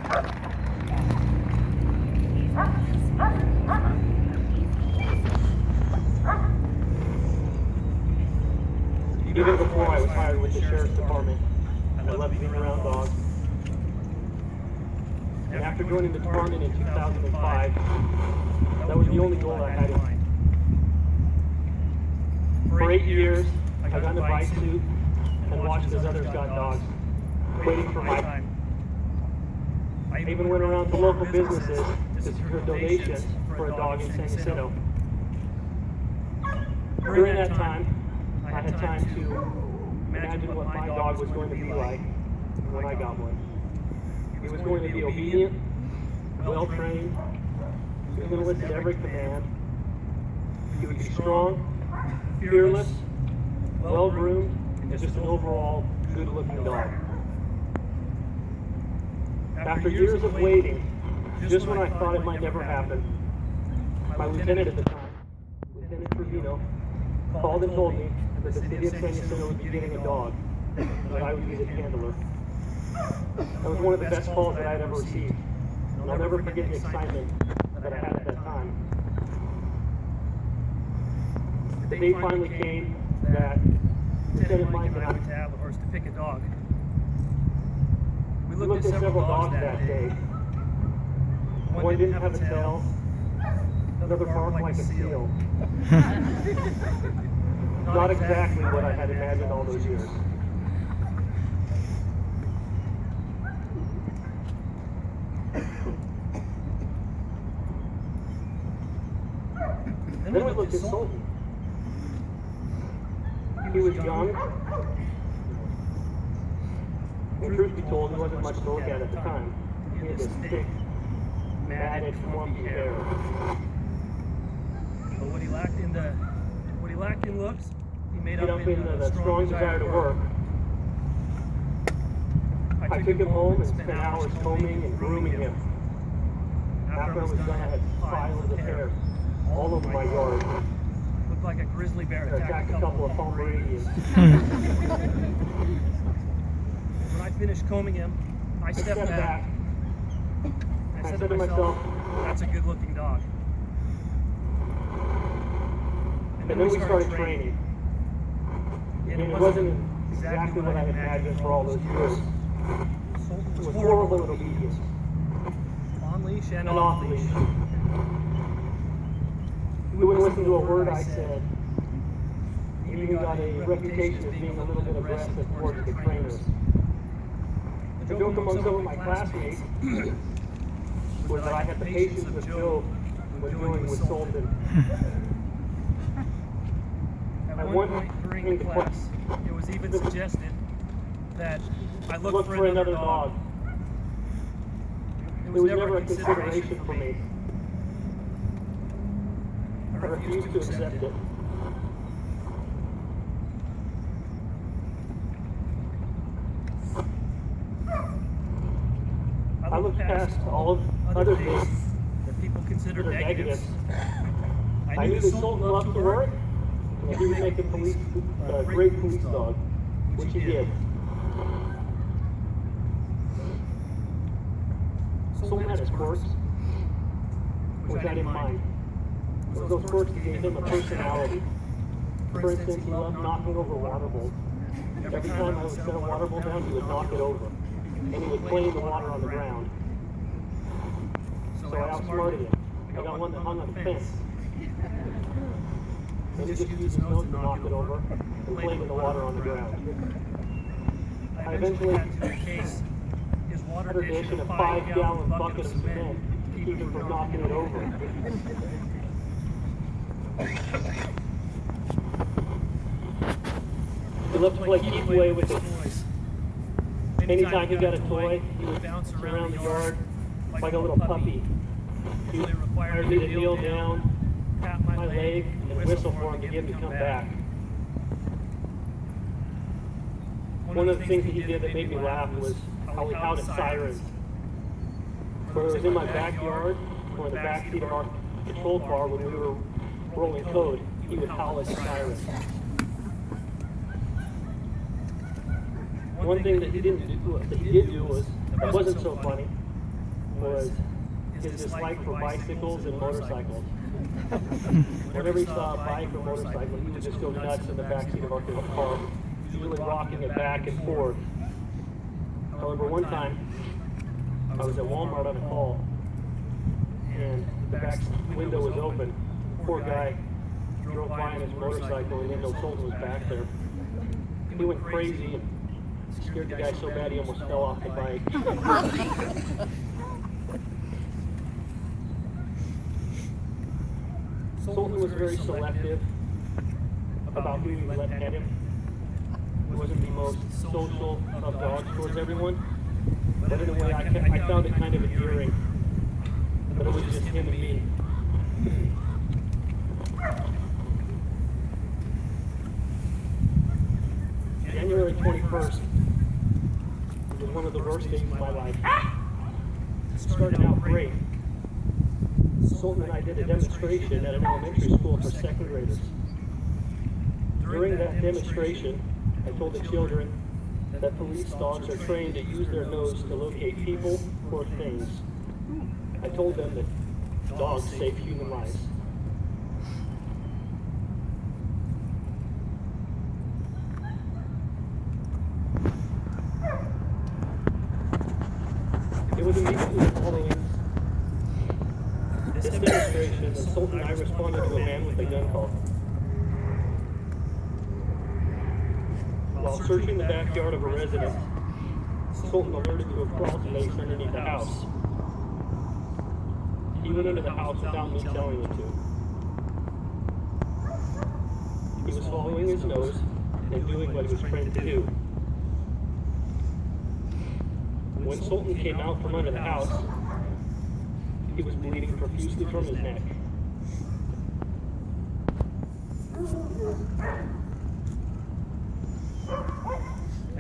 Even before I was hired with the Sheriff's Department, I loved being around dogs. And after joining the department in 2005, that was the only goal I had in mind. For 8 years, I got in the bike suit and watched as others got dogs, waiting for my time. I even went around to local businesses to secure donations for a dog in San Jacinto. During that time, I had time to imagine what my dog was going to be like when I got one. He was going to be obedient, well-trained, he was going to listen to every command. He would be strong, fearless, well-groomed, and just an overall good-looking dog. After years of waiting, just when I thought it might never happen, my lieutenant at the time, Lieutenant Trevino, called and told me that the city of San Jacinto would be getting a dog, and that I would be the handler. That was one of the best calls that I had ever received, and I'll never forget the excitement that I had at that time. The day finally came that Lieutenant Mike and I would have a horse to pick a dog. We looked at several dogs that day. One didn't have a tail, another barked like a seal. Not exactly what I had imagined all those years. Then we looked at Sultan. He was young, and truth be told, he wasn't much to look at the time. He had this thick, matted, clumpy hair. But what he lacked in looks, he made up in the strong desire to work. I took him home and spent hours combing and grooming him. After I was done, I had piles of hair all over my yard. Looked like a grizzly bear attacked a couple of Pomeranians. When I finished combing him, I stepped back and I said to myself, that's a good-looking dog. And then we started training. And it wasn't exactly what I had imagined for all those years. It was horrible and obedience. On leash and off leash. He wouldn't listen to a word I said. He even got a reputation as being a little bit aggressive towards the trainers. The joke among some of my classmates was that I had the patience of Job when dealing with Sultan. At one point during the class, it was even suggested that I look for another dog. It was never a consideration for me. I refused to accept it. I looked past all of other things that people consider negatives. I knew that Sultan loved to work, and he would make a great police dog, which he did. Sultan had his quirks, which I didn't mind. Those quirks gave him a personality. For instance, he loved knocking over water bowls. Every time I would set a water bowl down, he would knock it over, and he would play in the water on the ground. So I outsmarted him. I got one that hung on the fence. And he just used his nose to knock it over and play with the water on the ground. I eventually had to encase his water dish in a 5-gallon bucket of cement to keep him from knocking it over. He loved to play keep away with his toys. Anytime he got a toy, he would bounce around the yard like a little puppy. He required me to kneel down, pat my leg, and whistle for him to get him to come back. One of the things that he did that made me laugh was how he howled at sirens. Whether it was in my backyard or in the backseat of our patrol car when we were rolling code, he would howl at sirens. One thing that he did do was, that wasn't so funny, was his dislike for bicycles and motorcycles. Whenever he saw a bike or motorcycle, he would just go nuts in the backseat of our car, usually rocking it back and forth. However, one time, I was at Walmart on a call, and the back window was open. Poor guy drove by on his motorcycle, and Sultan was back there. He went crazy and scared the guy so bad he almost fell off the bike. Sultan was very selective about who he let pet him. He wasn't the most social of dogs towards everyone, but in a way I found it kind of endearing that it was just him and me. January 21st was one of the worst days of my life. It started out great. Sultan and I did a demonstration at an elementary school for second graders. During that demonstration, I told the children that police dogs are trained to use their nose to locate people or things. I told them that dogs save human lives. It was immediately following this demonstration that Sultan and I responded to a man with a gun call. While searching the backyard of a residence, Sultan alerted to a crawl space underneath the house. He went into the house without me telling him to. He was following his nose and doing what he was trained to do. When Sultan came out from under the house, he was bleeding profusely from his neck.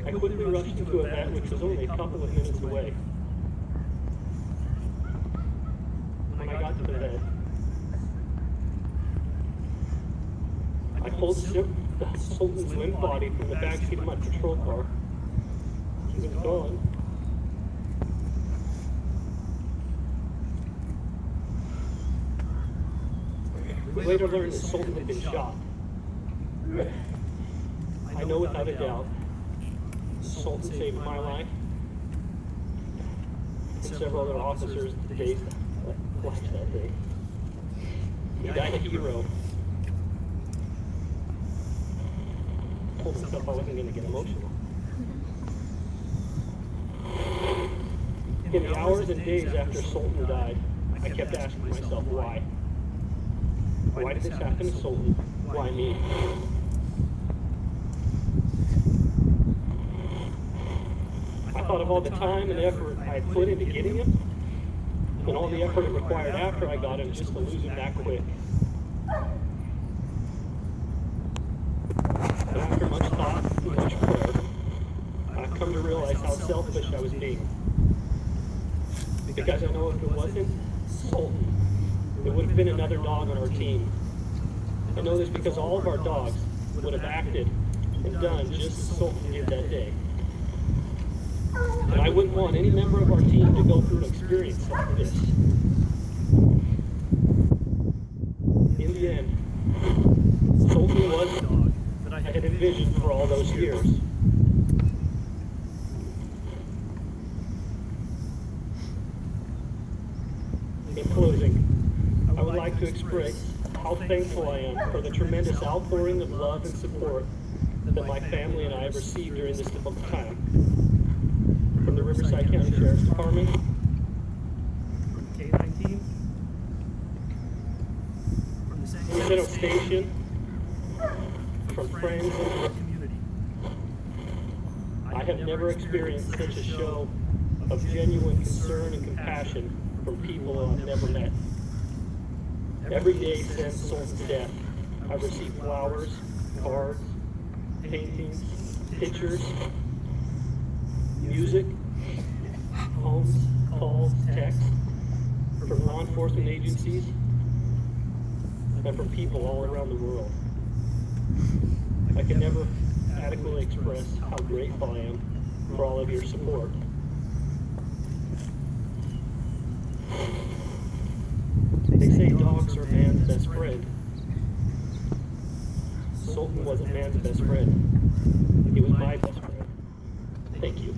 I quickly rushed into a vet which was only a couple of minutes away. When I got to the vet, I pulled Sultan's limp body from the backseat of my patrol car. He was gone. We later learned that Sultan had been shot. I know without a doubt, Sultan saved my life and several other officers the days like that day. He died a hero. I told myself I wasn't going to get emotional. In the hours and days after Sultan died, I kept asking myself why. Why did this happen to Sultan? Why me? I thought of all the time and effort I had put into getting him, and all the effort it required after I got him just to lose him that quick. But after much thought and much prayer, I've come to realize how selfish I was being. Because I know if it wasn't Sultan, it would have been another dog on our team. I know this because all of our dogs would have acted and done just as Sultan did that day. And I wouldn't want any member of our team to go through an experience like this. In the end, Sultan was the dog that I had envisioned for all those years. In closing, I would like to express how thankful I am for the tremendous outpouring of love and support that my family and I have received during this difficult time. From the Riverside County Sheriff's Department, from K-19, from the Sacramento Station, from friends in the community. I have never experienced such a show of genuine concern and compassion from people I've never met. Every day since Sultan's death, I've received flowers, cards, paintings, pictures, music, phones, calls, texts from law enforcement agencies and from people all around the world. I can never adequately express how grateful I am for all of your support. Dogs are man's best friend. Sultan wasn't man's best friend. He was my best friend. Thank you.